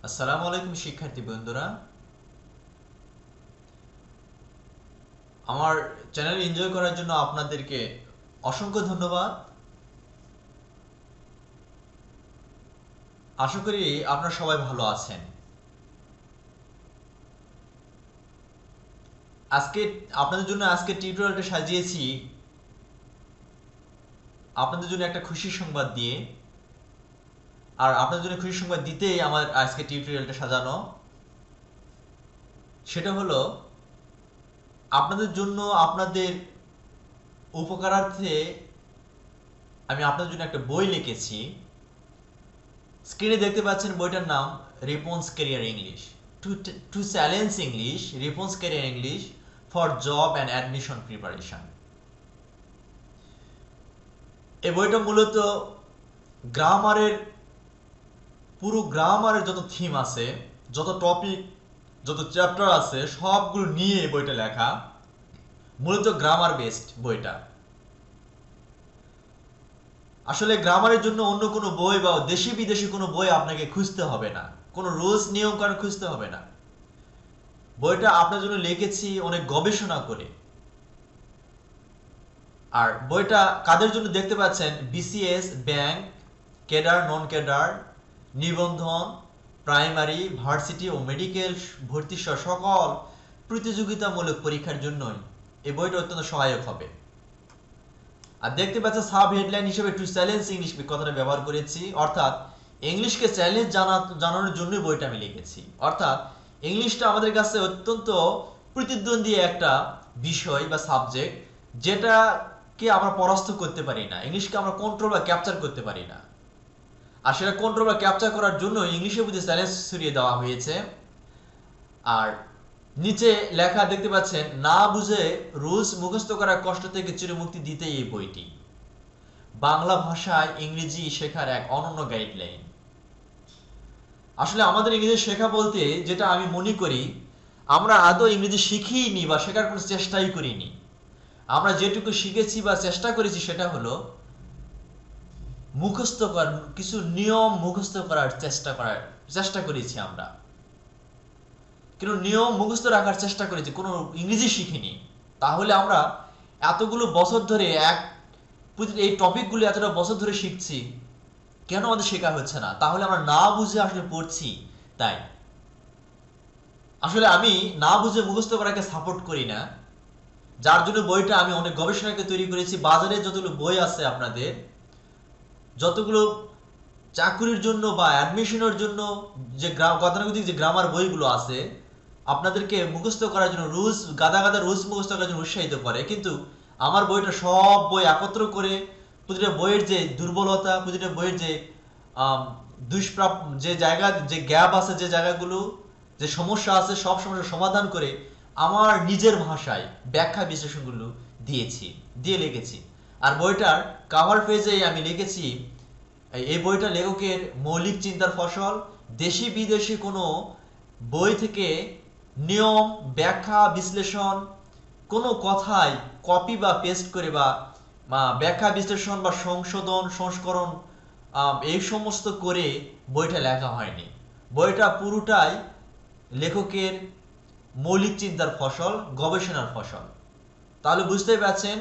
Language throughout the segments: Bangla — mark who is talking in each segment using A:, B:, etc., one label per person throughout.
A: আসসালামু আলাইকুম শিক্ষার্থী বন্ধুরা, আমার চ্যানেল এনজয় করার জন্য আপনাদেরকে অসংখ্য ধন্যবাদ। আশা করি আপনারা সবাই ভালো আছেন। আজকে আপনাদের জন্য টিউটোরিয়ালটা সাজিয়েছি আপনাদের জন্য একটা খুশির সংবাদ দিয়ে, আর আপনাদের জন্য খুশির সংবাদ দিতেই আমার আজকে টিউটোরিয়ালটা সাজানো। সেটা হলো আপনাদের জন্য, আপনাদের উপকারার্থে আমি আপনাদের জন্য একটা বই লিখেছি। স্ক্রিনে দেখতে পাচ্ছেন বইটার নাম Ripon's career English, to challenge English, Ripon's career English for job and admission preparation. এই বইটা মূলত গ্রামারের, পুরো গ্রামারের যত থিম আছে, যত টপিক, যত চ্যাপ্টার আছে, সবগুলো নিয়ে এই বইটা লেখা। মূলত গ্রামার বেসড বইটা। আসলে গ্রামারের জন্য অন্য কোনো বই বা দেশি বিদেশি কোনো বই আপনাকে খুঁজতে হবে না, কোনো রুলস নিয়ম কানুন খুঁজতে হবে না। বইটা আপনার জন্য লিখেছি অনেক গবেষণা করে। আর বইটা কাদের জন্য দেখতে পাচ্ছেন, BCS, bank, cadre, non cadre, নিবন্ধন, প্রাইমারি, ভার্সিটি ও মেডিকেল ভর্তি সহ সকল প্রতিযোগিতামূলক পরীক্ষার জন্যই এই বইটা অত্যন্ত সহায়ক হবে। আর দেখতে পাচ্ছেন সাব হেডলাইন হিসেবে টু চ্যালেঞ্জ ইংলিশ কথাটা ব্যবহার করেছি, অর্থাৎ ইংলিশকে চ্যালেঞ্জ জানানোর জন্য বইটা আমি লিখেছি। অর্থাৎ ইংলিশটা আমাদের কাছে অত্যন্ত প্রতিদ্বন্দ্বী একটা বিষয় বা সাবজেক্ট, যেটাকে আমরা পরাস্ত করতে পারি না, ইংলিশকে আমরা কন্ট্রোল বা ক্যাপচার করতে পারি না। আর সেটা কন্ট্রোল বা ক্যাপচার করার জন্য ইংলিশের প্রতি চ্যালেঞ্জ ছড়িয়ে দেওয়া হয়েছে। আর নিচে লেখা দেখতে পাচ্ছেন, না বুঝে রুলস মুখস্থ করার কষ্ট থেকে চিরমুক্তি দিতে এই বইটি বাংলা ভাষায় ইংরেজি শেখার এক অনন্য গাইডলাইন। আসলে আমাদের ইংরেজি শেখা বলতে যেটা আমি মনে করি, আমরা আদৌ ইংরেজি শিখিনি বা শেখার কোনো চেষ্টাই করিনি। আমরা যেটুকু শিখেছি বা চেষ্টা করেছি সেটা হলো মুখস্থ করার, কিছু নিয়ম মুখস্থ করার চেষ্টা করেছি আমরা, কিন্তু নিয়ম মুখস্থ রাখার চেষ্টা করেছি, কোনো ইংরেজি শিখিনি। তাহলে আমরা এতগুলো বছর ধরে এই টপিকগুলো এতটা বছর ধরে শিখছি, কেন আমাদের শেখা হচ্ছে না? তাহলে আমরা না বুঝে আসলে পড়ছি। তাই আসলে আমি না বুঝে মুখস্থ করাকে সাপোর্ট করি না, যার জন্য বইটা আমি অনেক গবেষণাকে তৈরি করেছি। বাজারে যতগুলো বই আছে, আপনাদের যতগুলো চাকরির জন্য বা অ্যাডমিশনের জন্য যে গতানুগতিক যে গ্রামার বইগুলো আছে, আপনাদেরকে মুখস্থ করার জন্য রুলস, গাদা গাদা রুলস মুখস্থ করার জন্য উৎসাহিত করে। কিন্তু আমার বইটা সব বই একত্র করে প্রতিটা বইয়ের যে দুর্বলতা, প্রতিটা বইয়ের যে দুষ্প্রাপ্য যে জায়গা, যে গ্যাপ আছে, যে জায়গাগুলো, যে সমস্যা আছে, সব সমস্যার সমাধান করে আমার নিজের ভাষায় ব্যাখ্যা বিশ্লেষণগুলো দিয়ে লিখেছি। আর বইটার কাভার পেজে আমি লিখেছি, এই বইটা লেখকের মৌলিক চিন্তার ফসল। দেশি বিদেশি কোনো বই থেকে নিয়ম, ব্যাখ্যা, বিশ্লেষণ কোনো কথাই কপি বা পেস্ট করে বা ব্যাখ্যা, বিশ্লেষণ বা সংশোধন, সংস্করণ এই সমস্ত করে বইটা লেখা হয়নি। বইটা পুরোটাই লেখকের মৌলিক চিন্তার ফসল, গবেষণার ফসল। তাহলে বুঝতেই পারছেন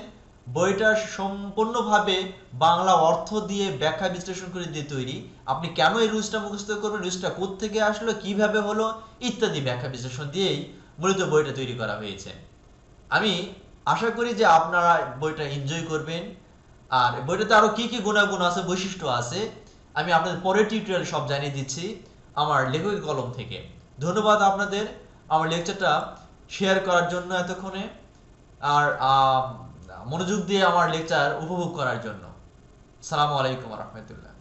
A: বইটা সম্পূর্ণভাবে বাংলা অর্থ দিয়ে, ব্যাখ্যা বিশ্লেষণ করে দিয়ে তৈরি। আপনি কেন এই রুলসটা মুখস্থ করবেন, রুলসটা কোত্থেকে আসলো, কিভাবে হলো, ইত্যাদি ব্যাখ্যা বিশ্লেষণ দিয়েই মূলত বইটা তৈরি করা হয়েছে। আমি আশা করি যে আপনারা বইটা এনজয় করবেন। আর বইটাতে আরো কি কি গুণাগুণ আছে, বৈশিষ্ট্য আছে, আমি আপনাদের পরের টিউটোরিয়াল সব জানিয়ে দিচ্ছি আমার লেখকের কলম থেকে। ধন্যবাদ আপনাদের আমার লেকচারটা শেয়ার করার জন্য এতক্ষণে, আর মনোযোগ দিয়ে আমার লেকচার উপভোগ করার জন্য। আসসালামু আলাইকুম ওয়া রাহমাতুল্লাহ।